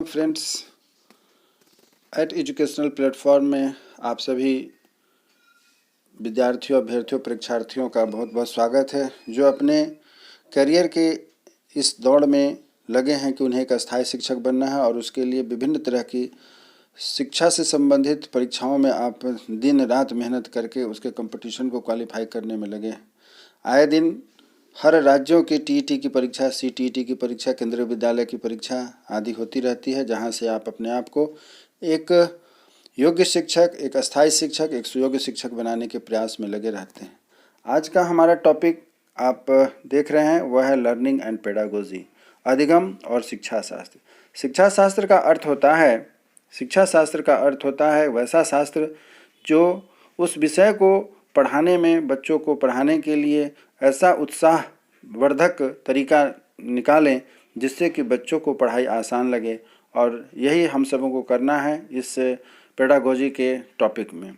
Friends, eight educational platform में आप सभी विद्यार्थियों, अभ्यर्थियों, परीक्षार्थियों का बहुत बहुत स्वागत है जो अपने करियर के इस दौड़ में लगे हैं कि उन्हें एक अस्थायी शिक्षक बनना है और उसके लिए विभिन्न तरह की शिक्षा से संबंधित परीक्षाओं में आप दिन रात मेहनत करके उसके कंपटीशन को क्वालिफाई करने में लगे हैं। आए दिन हर राज्यों की टीईटी की परीक्षा, सीटीईटी की परीक्षा, केंद्रीय विद्यालय की परीक्षा आदि होती रहती है, जहां से आप अपने आप को एक योग्य शिक्षक, एक अस्थायी शिक्षक, एक सुयोग्य शिक्षक बनाने के प्रयास में लगे रहते हैं। आज का हमारा टॉपिक आप देख रहे हैं वह है लर्निंग एंड पेडागोजी, अधिगम और शिक्षा शास्त्र। शिक्षा शास्त्र का अर्थ होता है वैसा शास्त्र जो उस विषय को पढ़ाने में, बच्चों को पढ़ाने के लिए ऐसा उत्साहवर्धक तरीका निकालें जिससे कि बच्चों को पढ़ाई आसान लगे, और यही हम सबों को करना है इस पेडागोजी के टॉपिक में।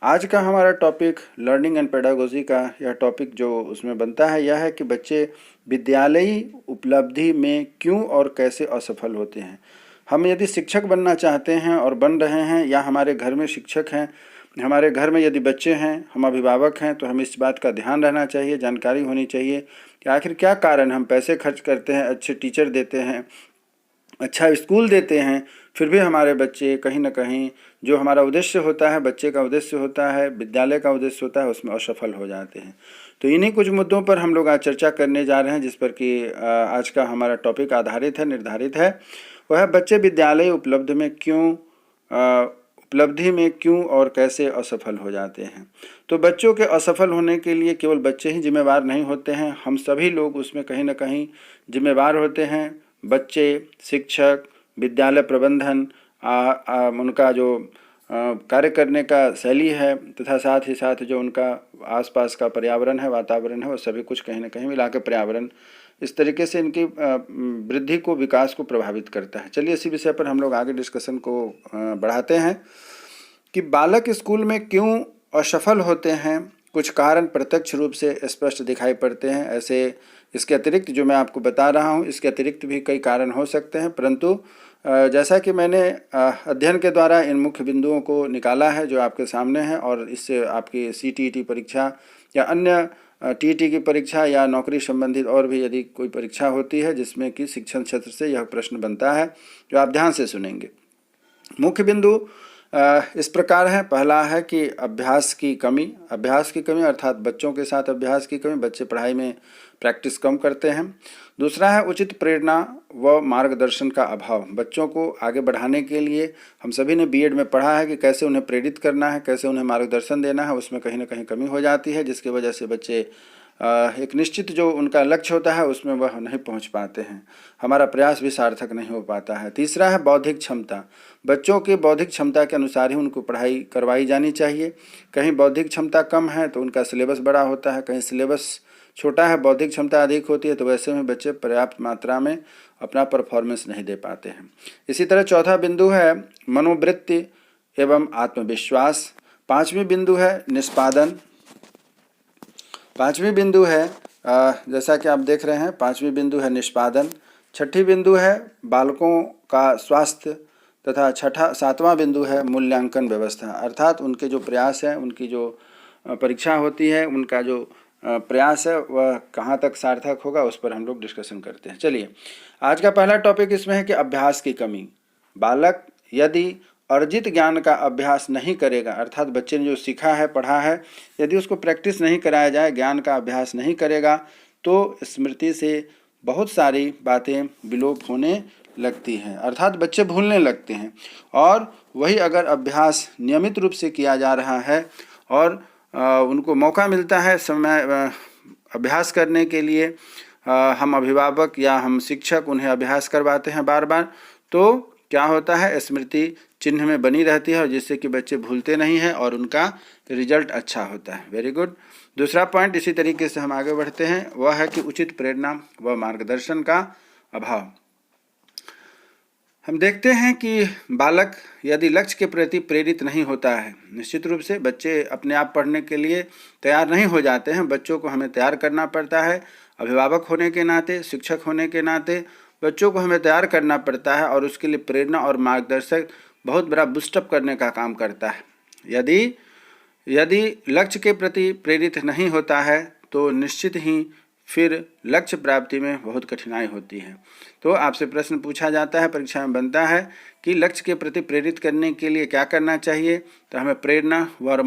आज का हमारा टॉपिक लर्निंग एंड पेडागोजी का यह टॉपिक जो उसमें बनता है यह है कि बच्चे विद्यालयी उपलब्धि में क्यों और कैसे असफल होते हैं। हम यदि शिक्षक बनना चाहते हैं और बन रहे हैं, या हमारे घर में शिक्षक हैं, हमारे घर में यदि बच्चे हैं, हम अभिभावक हैं, तो हमें इस बात का ध्यान रहना चाहिए, जानकारी होनी चाहिए कि आखिर क्या कारण हम पैसे खर्च करते हैं, अच्छे टीचर देते हैं, अच्छा स्कूल देते हैं, फिर भी हमारे बच्चे कहीं ना कहीं जो हमारा उद्देश्य होता है, बच्चे का उद्देश्य होता है, विद्यालय का उद्देश्य होता है, उसमें असफल हो जाते हैं। तो इन्हीं कुछ मुद्दों पर हम लोग आज चर्चा करने जा रहे हैं, जिस पर कि आज का हमारा टॉपिक निर्धारित है। वह बच्चे विद्यालय उपलब्धि में क्यों और कैसे असफल हो जाते हैं। तो बच्चों के असफल होने के लिए केवल बच्चे ही जिम्मेवार नहीं होते हैं, हम सभी लोग उसमें कहीं ना कहीं जिम्मेवार होते हैं। बच्चे, शिक्षक, विद्यालय प्रबंधन, उनका जो कार्य करने का शैली है, तथा साथ ही साथ जो उनका आसपास का पर्यावरण है, वातावरण है, वो सभी कुछ कहीं ना कहीं मिला के पर्यावरण इस तरीके से इनकी वृद्धि को, विकास को प्रभावित करता है। चलिए इसी विषय पर हम लोग आगे डिस्कशन को बढ़ाते हैं कि बालक स्कूल में क्यों असफल होते हैं। कुछ कारण प्रत्यक्ष रूप से स्पष्ट दिखाई पड़ते हैं। ऐसे इसके अतिरिक्त जो मैं आपको बता रहा हूँ, इसके अतिरिक्त भी कई कारण हो सकते हैं, परंतु जैसा कि मैंने अध्ययन के द्वारा इन मुख्य बिंदुओं को निकाला है जो आपके सामने है, और इससे आपकी सीटीईटी परीक्षा या अन्य टीईटी की परीक्षा या नौकरी संबंधित और भी यदि कोई परीक्षा होती है जिसमें कि शिक्षण क्षेत्र से यह प्रश्न बनता है, जो आप ध्यान से सुनेंगे। मुख्य बिंदु इस प्रकार है। पहला है कि अभ्यास की कमी अर्थात बच्चों के साथ अभ्यास की कमी, बच्चे पढ़ाई में प्रैक्टिस कम करते हैं। दूसरा है उचित प्रेरणा व मार्गदर्शन का अभाव। बच्चों को आगे बढ़ाने के लिए हम सभी ने बीएड में पढ़ा है कि कैसे उन्हें प्रेरित करना है, कैसे उन्हें मार्गदर्शन देना है, उसमें कहीं ना कहीं कमी हो जाती है, जिसकी वजह से बच्चे एक निश्चित जो उनका लक्ष्य होता है उसमें वह नहीं पहुंच पाते हैं, हमारा प्रयास भी सार्थक नहीं हो पाता है। तीसरा है बौद्धिक क्षमता। बच्चों की बौद्धिक क्षमता के अनुसार ही उनको पढ़ाई करवाई जानी चाहिए। कहीं बौद्धिक क्षमता कम है तो उनका सिलेबस बड़ा होता है, कहीं सिलेबस छोटा है, बौद्धिक क्षमता अधिक होती है, तो वैसे में बच्चे पर्याप्त मात्रा में अपना परफॉर्मेंस नहीं दे पाते हैं। इसी तरह चौथा बिंदु है मनोवृत्ति एवं आत्मविश्वास। पांचवी बिंदु है निष्पादन। पांचवी बिंदु है जैसा कि आप देख रहे हैं, पांचवी बिंदु है निष्पादन। छठी बिंदु है बालकों का स्वास्थ्य, तथा सातवां बिंदु है मूल्यांकन व्यवस्था, अर्थात उनके जो प्रयास हैं, उनकी जो परीक्षा होती है, उनका जो प्रयास है वह कहाँ तक सार्थक होगा, उस पर हम लोग डिस्कशन करते हैं। चलिए आज का पहला टॉपिक इसमें है कि अभ्यास की कमी। बालक यदि अर्जित ज्ञान का अभ्यास नहीं करेगा, अर्थात बच्चे ने जो सीखा है, पढ़ा है, यदि उसको प्रैक्टिस नहीं कराया जाए, ज्ञान का अभ्यास नहीं करेगा, तो स्मृति से बहुत सारी बातें विलोप होने लगती हैं, अर्थात बच्चे भूलने लगते हैं। और वही अगर अभ्यास नियमित रूप से किया जा रहा है और उनको मौका मिलता है समय अभ्यास करने के लिए, हम अभिभावक या हम शिक्षक उन्हें अभ्यास करवाते हैं बार बार, तो क्या होता है, स्मृति चिन्ह में बनी रहती है, और जिससे कि बच्चे भूलते नहीं हैं और उनका रिजल्ट अच्छा होता है। Very good. दूसरा पॉइंट इसी तरीके से हम आगे बढ़ते हैं, वह है कि उचित प्रेरणा व मार्गदर्शन का अभाव। हम देखते हैं कि बालक यदि लक्ष्य के प्रति प्रेरित नहीं होता है, निश्चित रूप से बच्चे अपने आप पढ़ने के लिए तैयार नहीं हो जाते हैं, बच्चों को हमें तैयार करना पड़ता है। अभिभावक होने के नाते, शिक्षक होने के नाते बच्चों को हमें तैयार करना पड़ता है और उसके लिए प्रेरणा और मार्गदर्शक बहुत बड़ा बूस्टअप करने का काम करता है। यदि लक्ष्य के प्रति प्रेरित नहीं होता है तो निश्चित ही फिर लक्ष्य प्राप्ति में बहुत कठिनाई होती है। तो आपसे प्रश्न पूछा जाता है, परीक्षा में बनता है कि लक्ष्य के प्रति प्रेरित करने के लिए क्या करना चाहिए। तो हमें प्रेरणा व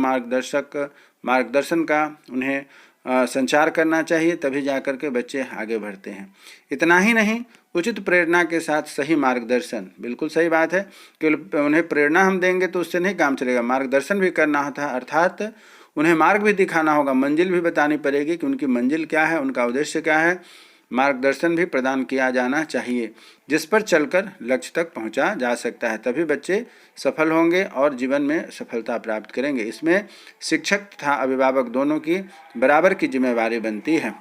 मार्गदर्शन का उन्हें संचार करना चाहिए, तभी जाकर के बच्चे आगे बढ़ते हैं। इतना ही नहीं, उचित प्रेरणा के साथ सही मार्गदर्शन, बिल्कुल सही बात है। केवल उन्हें प्रेरणा हम देंगे तो उससे नहीं काम चलेगा, मार्गदर्शन भी करना होता है, अर्थात उन्हें मार्ग भी दिखाना होगा, मंजिल भी बतानी पड़ेगी कि उनकी मंजिल क्या है, उनका उद्देश्य क्या है। मार्गदर्शन भी प्रदान किया जाना चाहिए जिस पर चलकर लक्ष्य तक पहुंचा जा सकता है, तभी बच्चे सफल होंगे और जीवन में सफलता प्राप्त करेंगे। इसमें शिक्षक तथा अभिभावक दोनों की बराबर की जिम्मेवारी बनती है।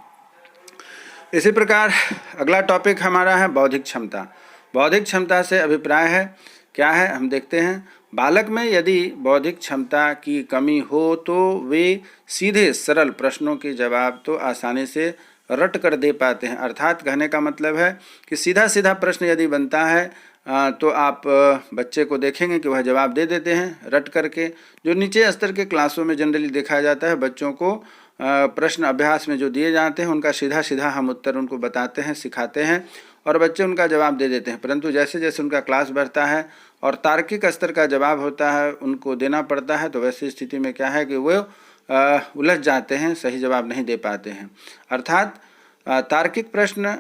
इसी प्रकार अगला टॉपिक हमारा है बौद्धिक क्षमता। बौद्धिक क्षमता से अभिप्राय है क्या है, हम देखते हैं। बालक में यदि बौद्धिक क्षमता की कमी हो तो वे सीधे सरल प्रश्नों के जवाब तो आसानी से रट कर दे पाते हैं। अर्थात कहने का मतलब है कि सीधा सीधा प्रश्न यदि बनता है तो आप बच्चे को देखेंगे कि वह जवाब दे देते हैं रट करके। जो नीचे स्तर के क्लासों में जनरली देखा जाता है, बच्चों को प्रश्न अभ्यास में जो दिए जाते हैं उनका सीधा सीधा हम उत्तर उनको बताते हैं, सिखाते हैं और बच्चे उनका जवाब दे देते हैं। परंतु जैसे जैसे उनका क्लास बढ़ता है और तार्किक स्तर का जवाब होता है उनको देना पड़ता है, तो वैसी स्थिति में क्या है कि वो उलझ जाते हैं, सही जवाब नहीं दे पाते हैं। अर्थात तार्किक प्रश्न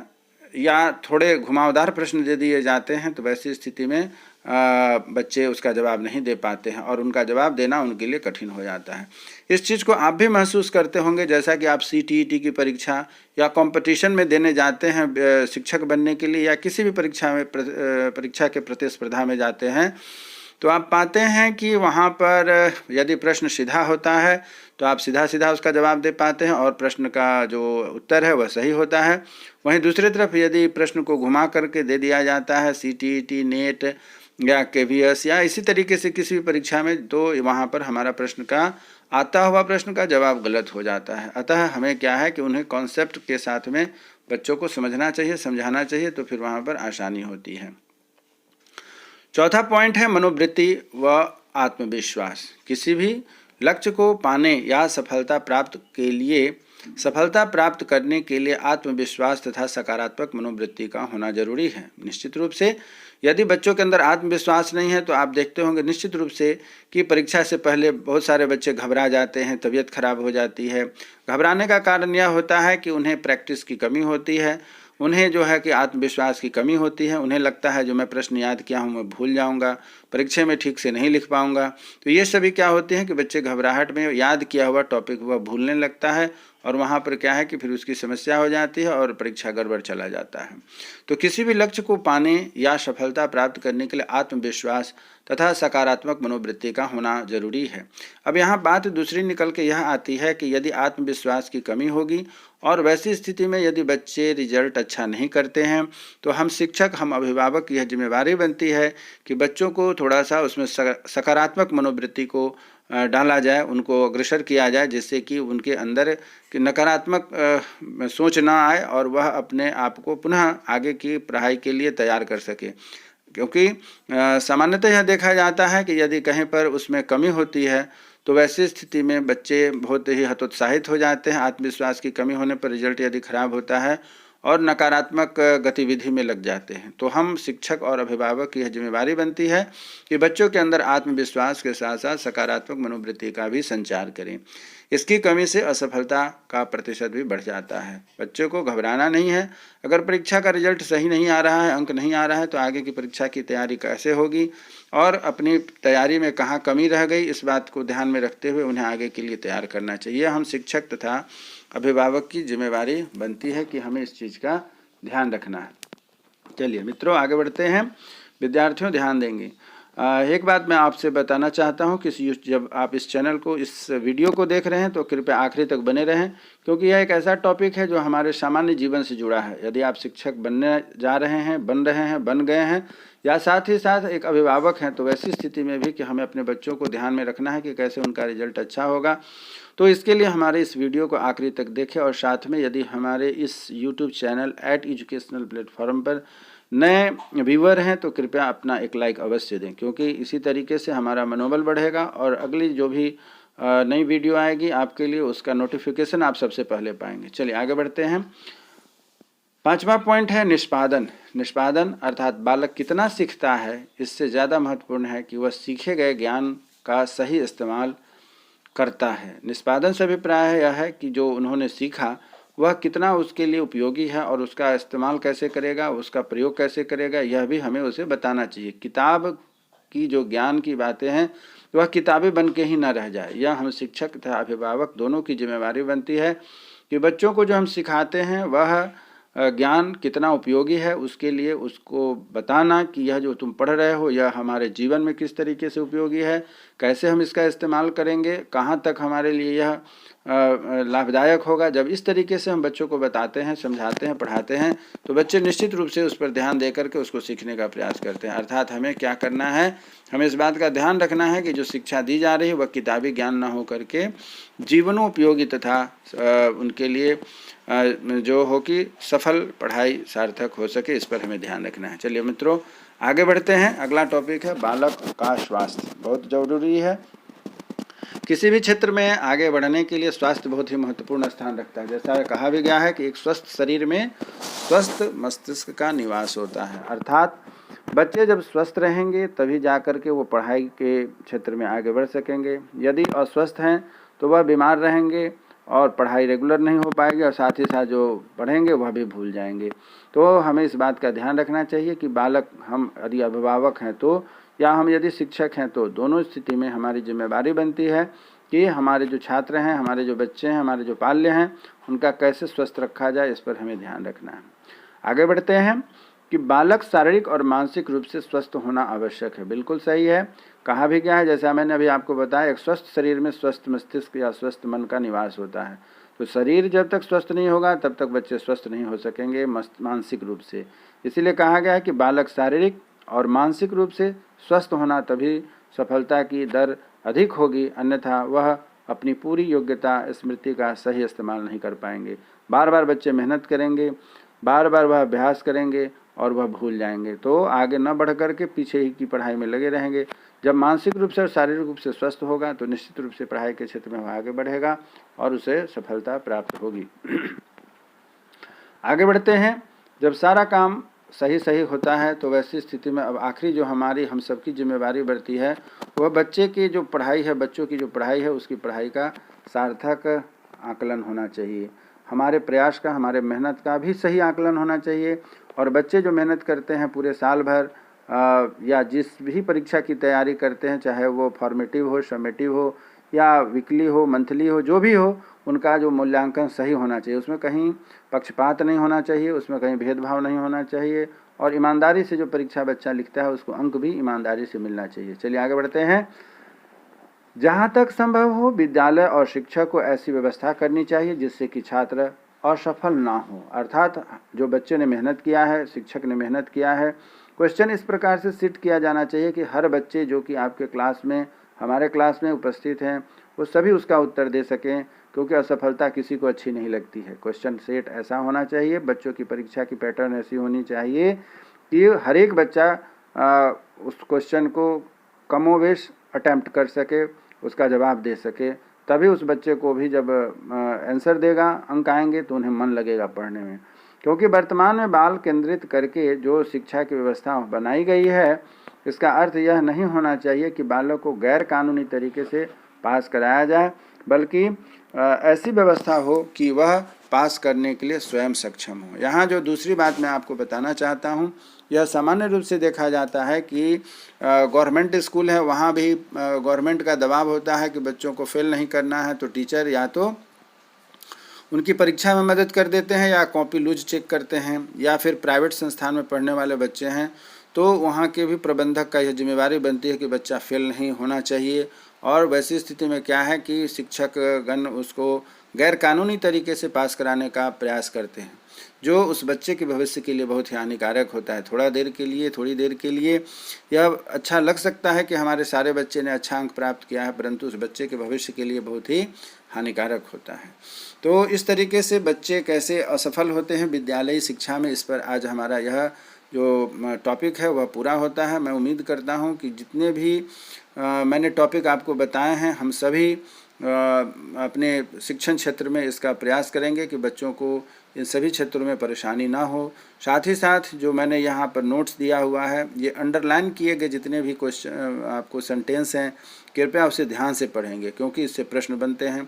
या थोड़े घुमावदार प्रश्न दे दिए जाते हैं तो वैसी स्थिति में बच्चे उसका जवाब नहीं दे पाते हैं और उनका जवाब देना उनके लिए कठिन हो जाता है। इस चीज़ को आप भी महसूस करते होंगे, जैसा कि आप CTET की परीक्षा या कंपटीशन में देने जाते हैं शिक्षक बनने के लिए या किसी भी परीक्षा के प्रतिस्पर्धा में जाते हैं, तो आप पाते हैं कि वहाँ पर यदि प्रश्न सीधा होता है तो आप सीधा सीधा उसका जवाब दे पाते हैं और प्रश्न का जो उत्तर है वह सही होता है। वहीं दूसरी तरफ यदि प्रश्न को घुमा करके दे दिया जाता है CTET, नेट या KVS या इसी तरीके से किसी भी परीक्षा में, तो वहाँ पर हमारा प्रश्न का आता हुआ प्रश्न का जवाब गलत हो जाता है। अतः हमें क्या है कि उन्हें कॉन्सेप्ट के साथ में बच्चों को समझना चाहिए, समझाना चाहिए, तो फिर वहाँ पर आसानी होती है। चौथा पॉइंट है मनोवृत्ति व आत्मविश्वास। किसी भी लक्ष्य को पाने या सफलता प्राप्त करने के लिए आत्मविश्वास तथा सकारात्मक मनोवृत्ति का होना जरूरी है। निश्चित रूप से यदि बच्चों के अंदर आत्मविश्वास नहीं है तो आप देखते होंगे निश्चित रूप से कि परीक्षा से पहले बहुत सारे बच्चे घबरा जाते हैं, तबीयत खराब हो जाती है। घबराने का कारण यह होता है कि उन्हें प्रैक्टिस की कमी होती है, उन्हें जो है कि आत्मविश्वास की कमी होती है। उन्हें लगता है जो मैं प्रश्न याद किया हूँ मैं भूल जाऊँगा, परीक्षा में ठीक से नहीं लिख पाऊँगा। तो ये सभी क्या होते हैं कि बच्चे घबराहट में याद किया हुआ टॉपिक वह भूलने लगता है और वहाँ पर क्या है कि फिर उसकी समस्या हो जाती है और परीक्षा गड़बड़ चला जाता है। तो किसी भी लक्ष्य को पाने या सफलता प्राप्त करने के लिए आत्मविश्वास तथा सकारात्मक मनोवृत्ति का होना जरूरी है। अब यहाँ बात दूसरी निकल के यह आती है कि यदि आत्मविश्वास की कमी होगी और वैसी स्थिति में यदि बच्चे रिजल्ट अच्छा नहीं करते हैं तो हम शिक्षक, हम अभिभावक की यह जिम्मेवारी बनती है कि बच्चों को थोड़ा सा उसमें सकारात्मक मनोवृत्ति को डाला जाए, उनको अग्रसर किया जाए, जिससे कि उनके अंदर नकारात्मक सोच ना आए और वह अपने आप को पुनः आगे की पढ़ाई के लिए तैयार कर सके। क्योंकि सामान्यतः यह देखा जाता है कि यदि कहीं पर उसमें कमी होती है तो वैसी स्थिति में बच्चे बहुत ही हतोत्साहित हो जाते हैं। आत्मविश्वास की कमी होने पर रिजल्ट यदि खराब होता है और नकारात्मक गतिविधि में लग जाते हैं। तो हम शिक्षक और अभिभावक की यह जिम्मेवारी बनती है कि बच्चों के अंदर आत्मविश्वास के साथ साथ सकारात्मक मनोवृत्ति का भी संचार करें। इसकी कमी से असफलता का प्रतिशत भी बढ़ जाता है। बच्चों को घबराना नहीं है। अगर परीक्षा का रिजल्ट सही नहीं आ रहा है, अंक नहीं आ रहा है, तो आगे की परीक्षा की तैयारी कैसे होगी और अपनी तैयारी में कहाँ कमी रह गई, इस बात को ध्यान में रखते हुए उन्हें आगे के लिए तैयार करना चाहिए। हम शिक्षक तथा अभिभावक की जिम्मेवारी बनती है कि हमें इस चीज़ का ध्यान रखना है। चलिए मित्रों, आगे बढ़ते हैं। विद्यार्थियों ध्यान देंगे। एक बात मैं आपसे बताना चाहता हूं कि जब आप इस चैनल को, इस वीडियो को देख रहे हैं तो कृपया आखिरी तक बने रहें, क्योंकि यह एक ऐसा टॉपिक है जो हमारे सामान्य जीवन से जुड़ा है। यदि आप शिक्षक बनने जा रहे हैं, बन रहे हैं, बन गए हैं या साथ ही साथ एक अभिभावक हैं, तो वैसी स्थिति में भी कि हमें अपने बच्चों को ध्यान में रखना है कि कैसे उनका रिजल्ट अच्छा होगा। तो इसके लिए हमारे इस वीडियो को आखिरी तक देखें और साथ में यदि हमारे इस YouTube चैनल @एजुकेशनल प्लेटफॉर्म पर नए व्यूअर हैं तो कृपया अपना एक लाइक अवश्य दें, क्योंकि इसी तरीके से हमारा मनोबल बढ़ेगा और अगली जो भी नई वीडियो आएगी आपके लिए उसका नोटिफिकेशन आप सबसे पहले पाएंगे। चलिए आगे बढ़ते हैं। 5वां पॉइंट है निष्पादन। निष्पादन अर्थात बालक कितना सीखता है, इससे ज़्यादा महत्वपूर्ण है कि वह सीखे गए ज्ञान का सही इस्तेमाल करता है। निष्पादन से अभिप्राय यह है कि जो उन्होंने सीखा वह कितना उसके लिए उपयोगी है और उसका इस्तेमाल कैसे करेगा, उसका प्रयोग कैसे करेगा, यह भी हमें उसे बताना चाहिए। किताब की जो ज्ञान की बातें हैं वह किताबें बन के ही न रह जाए। यह हम शिक्षक तथा अभिभावक दोनों की जिम्मेदारी बनती है कि बच्चों को जो हम सिखाते हैं वह ज्ञान कितना उपयोगी है, उसके लिए उसको बताना कि यह जो तुम पढ़ रहे हो यह हमारे जीवन में किस तरीके से उपयोगी है, कैसे हम इसका इस्तेमाल करेंगे, कहाँ तक हमारे लिए यह लाभदायक होगा। जब इस तरीके से हम बच्चों को बताते हैं, समझाते हैं, पढ़ाते हैं तो बच्चे निश्चित रूप से उस पर ध्यान दे करके उसको सीखने का प्रयास करते हैं। अर्थात हमें क्या करना है, हमें इस बात का ध्यान रखना है कि जो शिक्षा दी जा रही है वह किताबी ज्ञान न हो करके जीवनोपयोगी तथा उनके लिए जो हो कि सफल पढ़ाई सार्थक हो सके, इस पर हमें ध्यान रखना है। चलिए मित्रों आगे बढ़ते हैं। अगला टॉपिक है बालक का स्वास्थ्य। बहुत जरूरी है, किसी भी क्षेत्र में आगे बढ़ने के लिए स्वास्थ्य बहुत ही महत्वपूर्ण स्थान रखता है। जैसा कहा भी गया है कि एक स्वस्थ शरीर में स्वस्थ मस्तिष्क का निवास होता है। अर्थात बच्चे जब स्वस्थ रहेंगे तभी जाकर के वो पढ़ाई के क्षेत्र में आगे बढ़ सकेंगे। यदि अस्वस्थ हैं तो वह बीमार रहेंगे और पढ़ाई रेगुलर नहीं हो पाएगी और साथ ही साथ जो पढ़ेंगे वह भी भूल जाएंगे। तो हमें इस बात का ध्यान रखना चाहिए कि बालक, हम यदि अभिभावक हैं तो या हम यदि शिक्षक हैं तो दोनों स्थिति में हमारी जिम्मेदारी बनती है कि हमारे जो छात्र हैं, हमारे जो बच्चे हैं, हमारे जो पाल्य हैं, उनका कैसे स्वस्थ रखा जाए, इस पर हमें ध्यान रखना है। आगे बढ़ते हैं कि बालक शारीरिक और मानसिक रूप से स्वस्थ होना आवश्यक है। बिल्कुल सही है, कहा भी क्या है, जैसा मैंने अभी आपको बताया, एक स्वस्थ शरीर में स्वस्थ मस्तिष्क या स्वस्थ मन का निवास होता है। तो शरीर जब तक स्वस्थ नहीं होगा तब तक बच्चे स्वस्थ नहीं हो सकेंगे मानसिक रूप से। इसीलिए कहा गया है कि बालक शारीरिक और मानसिक रूप से स्वस्थ होना तभी सफलता की दर अधिक होगी, अन्यथा वह अपनी पूरी योग्यता स्मृति का सही इस्तेमाल नहीं कर पाएंगे। बार बार बच्चे मेहनत करेंगे, बार बार वह अभ्यास करेंगे और वह भूल जाएंगे, तो आगे न बढ़ कर के पीछे ही की पढ़ाई में लगे रहेंगे। जब मानसिक रूप से और शारीरिक रूप से स्वस्थ होगा तो निश्चित रूप से पढ़ाई के क्षेत्र में वह आगे बढ़ेगा और उसे सफलता प्राप्त होगी। आगे बढ़ते हैं। जब सारा काम सही होता है तो वैसी स्थिति में अब आखिरी जो हमारी हम सबकी जिम्मेदारी बढ़ती है वह बच्चे की जो पढ़ाई है, बच्चों की जो पढ़ाई है उसकी पढ़ाई का सार्थक आकलन होना चाहिए। हमारे प्रयास का, हमारे मेहनत का भी सही आकलन होना चाहिए। और बच्चे जो मेहनत करते हैं पूरे साल भर या जिस भी परीक्षा की तैयारी करते हैं, चाहे वो फॉर्मेटिव हो, समेटिव हो या वीकली हो, मंथली हो, जो भी हो, उनका जो मूल्यांकन सही होना चाहिए। उसमें कहीं पक्षपात नहीं होना चाहिए, उसमें कहीं भेदभाव नहीं होना चाहिए और ईमानदारी से जो परीक्षा बच्चा लिखता है उसको अंक भी ईमानदारी से मिलना चाहिए। चलिए आगे बढ़ते हैं। जहाँ तक संभव हो विद्यालय और शिक्षक को ऐसी व्यवस्था करनी चाहिए जिससे कि छात्र असफल ना हो। अर्थात जो बच्चे ने मेहनत किया है, शिक्षक ने मेहनत किया है, क्वेश्चन इस प्रकार से सेट किया जाना चाहिए कि हर बच्चे जो कि आपके क्लास में, हमारे क्लास में उपस्थित हैं, वो सभी उसका उत्तर दे सकें, क्योंकि असफलता किसी को अच्छी नहीं लगती है। क्वेश्चन सेट ऐसा होना चाहिए, बच्चों की परीक्षा की पैटर्न ऐसी होनी चाहिए कि हर एक बच्चा उस क्वेश्चन को कमोवेश अटैम्प्ट कर सके, उसका जवाब दे सके, तभी उस बच्चे को भी जब आंसर देगा, अंक आएंगे तो उन्हें मन लगेगा पढ़ने में। क्योंकि वर्तमान में बाल केंद्रित करके जो शिक्षा की व्यवस्था बनाई गई है, इसका अर्थ यह नहीं होना चाहिए कि बालों को गैर कानूनी तरीके से पास कराया जाए, बल्कि ऐसी व्यवस्था हो कि वह पास करने के लिए स्वयं सक्षम हो। यहाँ जो दूसरी बात मैं आपको बताना चाहता हूँ, यह सामान्य रूप से देखा जाता है कि गवर्नमेंट स्कूल है, वहाँ भी गवर्नमेंट का दबाव होता है कि बच्चों को फेल नहीं करना है, तो टीचर या तो उनकी परीक्षा में मदद कर देते हैं या कॉपी लूज चेक करते हैं। या फिर प्राइवेट संस्थान में पढ़ने वाले बच्चे हैं तो वहाँ के भी प्रबंधक का यह जिम्मेदारी बनती है कि बच्चा फेल नहीं होना चाहिए। और वैसी स्थिति में क्या है कि शिक्षक गण उसको गैर कानूनी तरीके से पास कराने का प्रयास करते हैं, जो उस बच्चे के भविष्य के लिए बहुत ही हानिकारक होता है। थोड़ी देर के लिए यह अच्छा लग सकता है कि हमारे सारे बच्चे ने अच्छा अंक प्राप्त किया है, परंतु उस बच्चे के भविष्य के लिए बहुत ही हानिकारक होता है। तो इस तरीके से बच्चे कैसे असफल होते हैं विद्यालयी शिक्षा में, इस पर आज हमारा यह जो टॉपिक है वह पूरा होता है। मैं उम्मीद करता हूँ कि जितने भी मैंने टॉपिक आपको बताए हैं, हम सभी अपने शिक्षण क्षेत्र में इसका प्रयास करेंगे कि बच्चों को इन सभी क्षेत्रों में परेशानी ना हो। साथ ही साथ जो मैंने यहाँ पर नोट्स दिया हुआ है, ये अंडरलाइन किए गए जितने भी क्वेश्चन आपको सेंटेंस हैं, कृपया उसे ध्यान से पढ़ेंगे, क्योंकि इससे प्रश्न बनते हैं।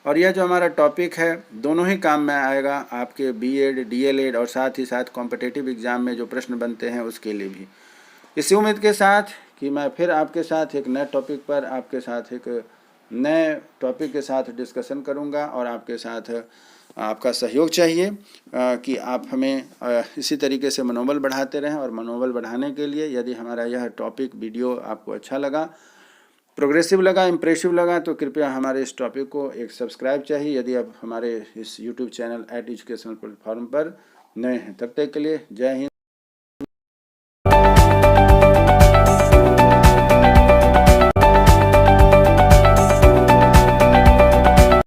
और यह जो हमारा टॉपिक है दोनों ही काम में आएगा, आपके बीएड, डीएलएड और साथ ही साथ कॉम्पिटिटिव एग्ज़ाम में जो प्रश्न बनते हैं उसके लिए भी। इसी उम्मीद के साथ कि मैं फिर आपके साथ एक नए टॉपिक पर आपके साथ एक नए टॉपिक के साथ डिस्कशन करूंगा, और आपके साथ आपका सहयोग चाहिए कि आप हमें इसी तरीके से मनोबल बढ़ाते रहें। और मनोबल बढ़ाने के लिए यदि हमारा यह टॉपिक वीडियो आपको अच्छा लगा, प्रोग्रेसिव लगा, इम्प्रेसिव लगा, तो कृपया हमारे इस टॉपिक को एक सब्सक्राइब चाहिए यदि आप हमारे इस यूट्यूब चैनल @एजुकेशनल प्लेटफॉर्म पर नए हैं। तब तक के लिए जय हिंद।